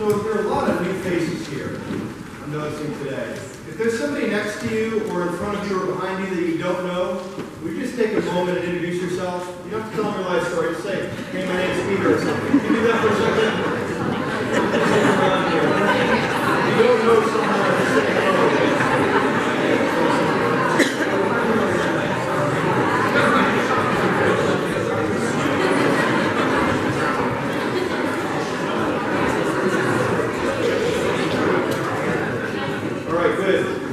So there are a lot of new faces here, I'm noticing today. If there's somebody next to you or in front of you or behind you that you don't know, would you just take a moment and introduce yourself? You don't have to tell them your life story. Just say, hey, my name's Peter or something. Can you do that for a second? If you don't know someone, just say hello.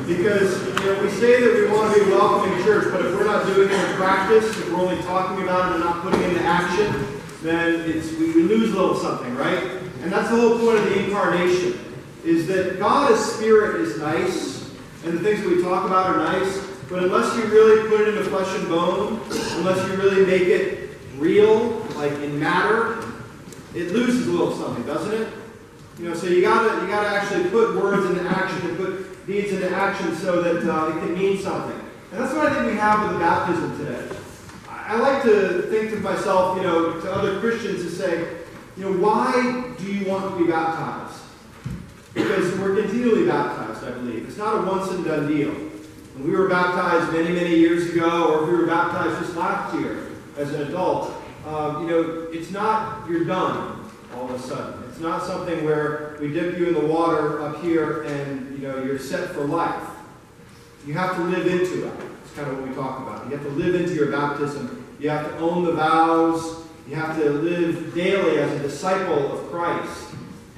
Because we say that we want to be welcoming church, but if we're not doing it in practice, if we're only talking about it and not putting it into action, then we lose a little something, right? And that's the whole point of the incarnation, is that God as Spirit is nice, and the things that we talk about are nice, but unless you really put it into flesh and bone, unless you really make it real, like in matter, it loses a little something, doesn't it? So you gotta actually put words into action and put deeds into action so that it can mean something. And that's what I think we have with the baptism today. I like to think to myself, to other Christians to say, why do you want to be baptized? Because we're continually baptized, I believe. It's not a once and done deal. When we were baptized many, many years ago, or if we were baptized just last year as an adult, it's not you're done all of a sudden. It's not something where we dip you in the water up here and you're set for life. You have to live into it. It's kind of what we talk about. You have to live into your baptism. You have to own the vows. You have to live daily as a disciple of Christ.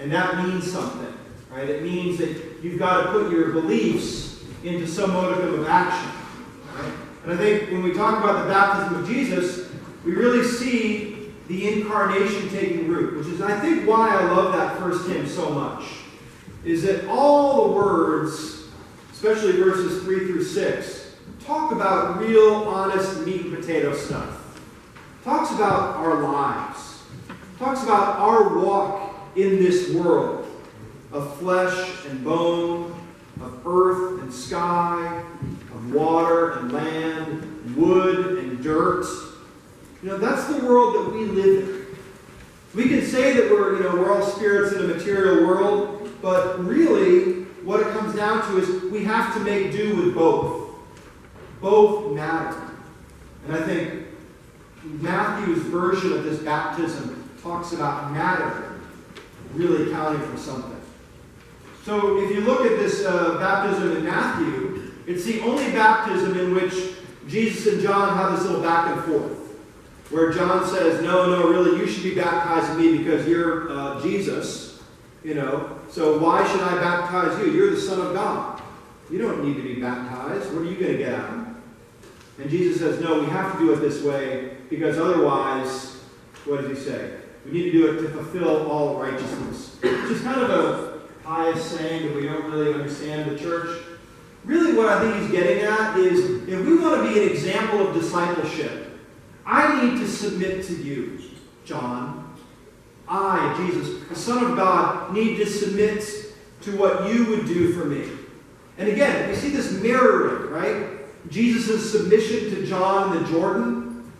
And that means something, right? It means that you've got to put your beliefs into some modicum of action. Right? And I think when we talk about the baptism of Jesus, we really see the incarnation taking root, which is, I think, why I love that first hymn so much, is that all the words, especially verses 3 through 6, talk about real, honest, meat and potato stuff. Talks about our lives. Talks about our walk in this world of flesh and bone, of earth and sky, of water and land, wood and dirt. That's the world that we live in. We can say that we're all spirits in a material world, but really, what it comes down to is we have to make do with both. Both matter. And I think Matthew's version of this baptism talks about matter really counting for something. So if you look at this baptism in Matthew, it's the only baptism in which Jesus and John have this little back and forth. Where John says, no, really, you should be baptizing me because you're Jesus, so why should I baptize you? You're the Son of God. You don't need to be baptized. What are you going to get out of it? And Jesus says, no, we have to do it this way because otherwise, what does he say? We need to do it to fulfill all righteousness. Which is kind of a pious saying that we don't really understand in the church. Really what I think he's getting at is if we want to be an example of discipleship, I need to submit to you, John. I, Jesus, the Son of God, need to submit to what you would do for me. And again, you see this mirroring, right? Jesus' submission to John in the Jordan.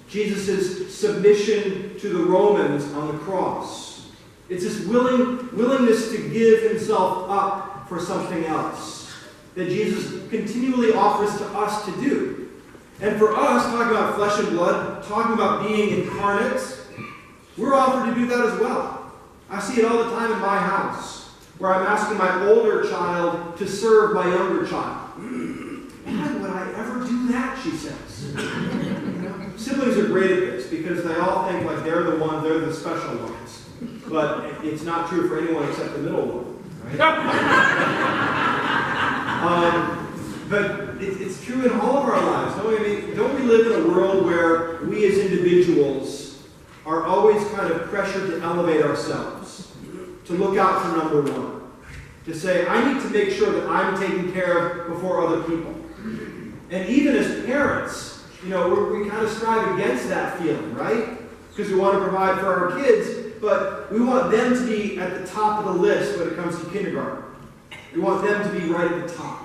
Jesus' submission to the Romans on the cross. It's this willingness to give himself up for something else that Jesus continually offers to us to do. And for us, talking about flesh and blood, talking about being incarnate, we're offered to do that as well. I see it all the time in my house, where I'm asking my older child to serve my younger child. Man, would I ever do that, she says. Siblings are great at this, because they all think like they're the special ones. But it's not true for anyone except the middle one, right? But it's true in all of our lives. Don't we live in a world where we as individuals are always kind of pressured to elevate ourselves, to look out for number one, to say, I need to make sure that I'm taken care of before other people. And even as parents, we kind of strive against that feeling, right? Because we want to provide for our kids, but we want them to be at the top of the list when it comes to kindergarten. We want them to be right at the top.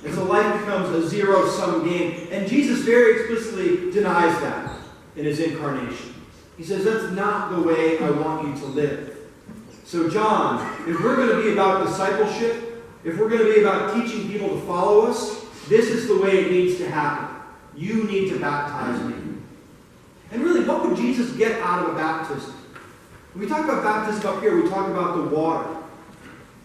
And so life becomes a zero-sum game. And Jesus very explicitly denies that in his incarnation. He says, that's not the way I want you to live. So John, if we're going to be about discipleship, if we're going to be about teaching people to follow us, this is the way it needs to happen. You need to baptize me. And really, what would Jesus get out of a baptism? When we talk about baptism up here, we talk about the water.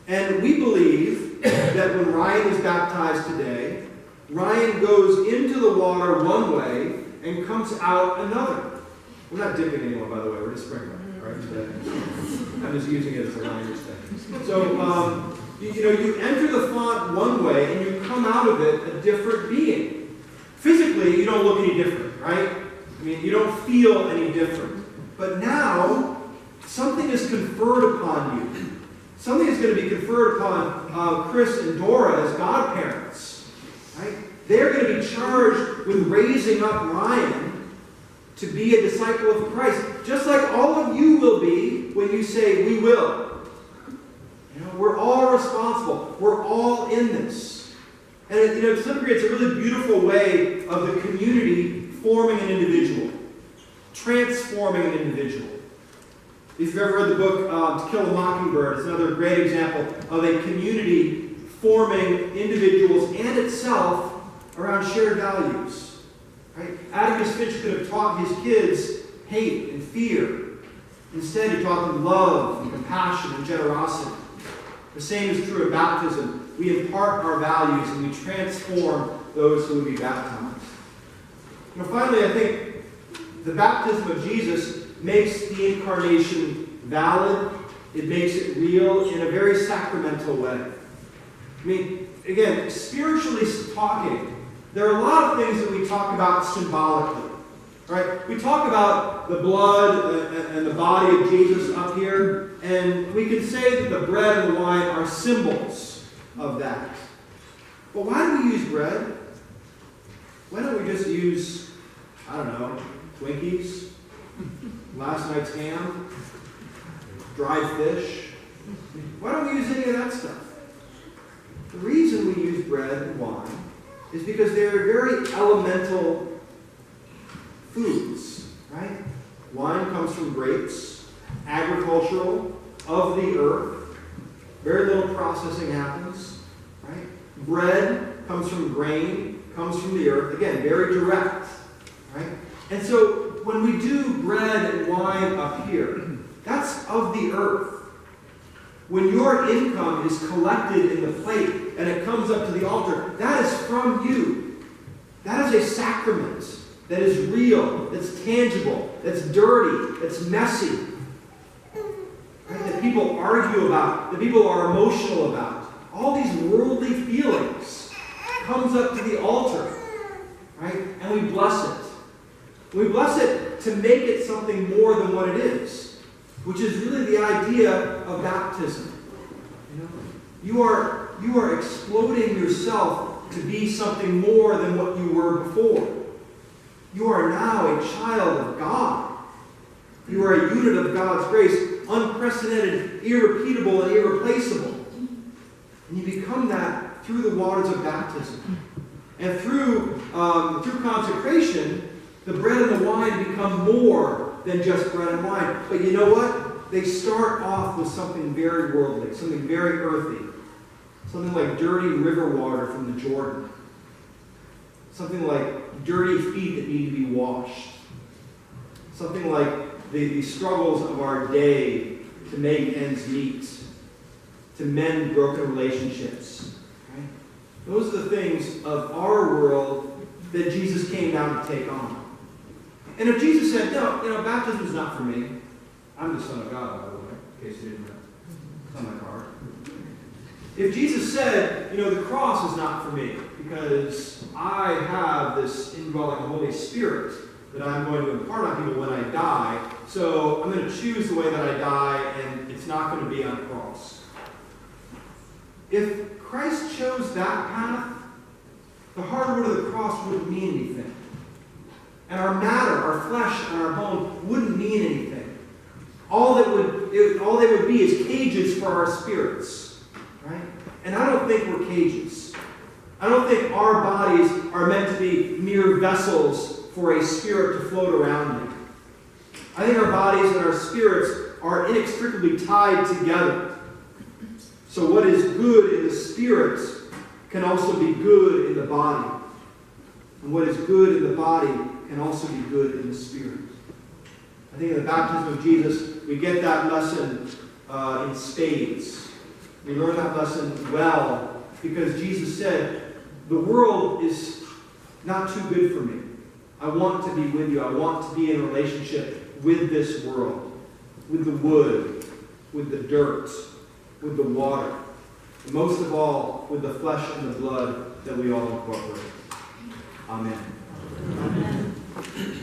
And we believe that when Ryan is baptized today, Ryan goes into the water one way and comes out another. We're not dipping anyone, by the way. We're just sprinkling, right, today. I'm just using it as a language thing. So, you enter the font one way and you come out of it a different being. Physically, you don't look any different, right? I mean, you don't feel any different. But now, something is conferred upon you. Something is going to be conferred upon Chris and Dora as godparents. Right? They're going to be charged with raising up Ryan to be a disciple of Christ. Just like all of you will be when you say, we will. We're all responsible. We're all in this. And to some degree, it's a really beautiful way of the community forming an individual. Transforming an individual. If you've ever read the book To Kill a Mockingbird, it's another great example of a community forming individuals and itself around shared values. Right? Atticus Finch could have taught his kids hate and fear. Instead, he taught them love and compassion and generosity. The same is true of baptism. We impart our values and we transform those who will be baptized. Finally, I think the baptism of Jesus makes the incarnation valid. It makes it real in a very sacramental way. I mean, again, spiritually talking, there are a lot of things that we talk about symbolically. Right? We talk about the blood and the body of Jesus up here, and we can say that the bread and the wine are symbols of that. But why do we use bread? Why don't we just use, I don't know, Twinkies, last night's ham, dried fish? Why don't we use any of that stuff? The reason we use bread and wine is because they're very elemental foods, right? Wine comes from grapes, agricultural, of the earth. Very little processing happens, right? Bread comes from grain, comes from the earth. Again, very direct, right? And so when we do bread and wine up here, that's of the earth. When your income is collected in the plate and it comes up to the altar, that is from you. That is a sacrament that is real, that's tangible, that's dirty, that's messy, right? That people argue about, that people are emotional about. All these worldly feelings comes up to the altar, right? And we bless it. We bless it to make it something more than what it is, which is really the idea of baptism. You are exploding yourself to be something more than what you were before. You are now a child of God. You are a unit of God's grace, unprecedented, irrepeatable, and irreplaceable. And you become that through the waters of baptism. And through consecration, the bread and the wine become more than just bread and wine. But you know what? They start off with something very worldly, something very earthy. Something like dirty river water from the Jordan. Something like dirty feet that need to be washed. Something like the struggles of our day to make ends meet, to mend broken relationships. Right? Those are the things of our world that Jesus came down to take on. And if Jesus said, no, baptism is not for me. I'm the Son of God, by the way, in case you didn't know. It's on my card. If Jesus said, the cross is not for me, because I have this indwelling Holy Spirit that I'm going to impart on people when I die, so I'm going to choose the way that I die, and it's not going to be on a cross. If Christ chose that path, the hard wood of the cross wouldn't mean anything. And our matter, our flesh, and our bone wouldn't mean anything. All they would be is cages for our spirits. Right? And I don't think we're cages. I don't think our bodies are meant to be mere vessels for a spirit to float around in. I think our bodies and our spirits are inextricably tied together. So what is good in the spirit can also be good in the body. And what is good in the body can also be good in the spirit. I think in the baptism of Jesus, we get that lesson in spades. We learn that lesson well because Jesus said, the world is not too good for me. I want to be with you. I want to be in a relationship with this world, with the wood, with the dirt, with the water, and most of all, with the flesh and the blood that we all incorporate. Amen. Amen.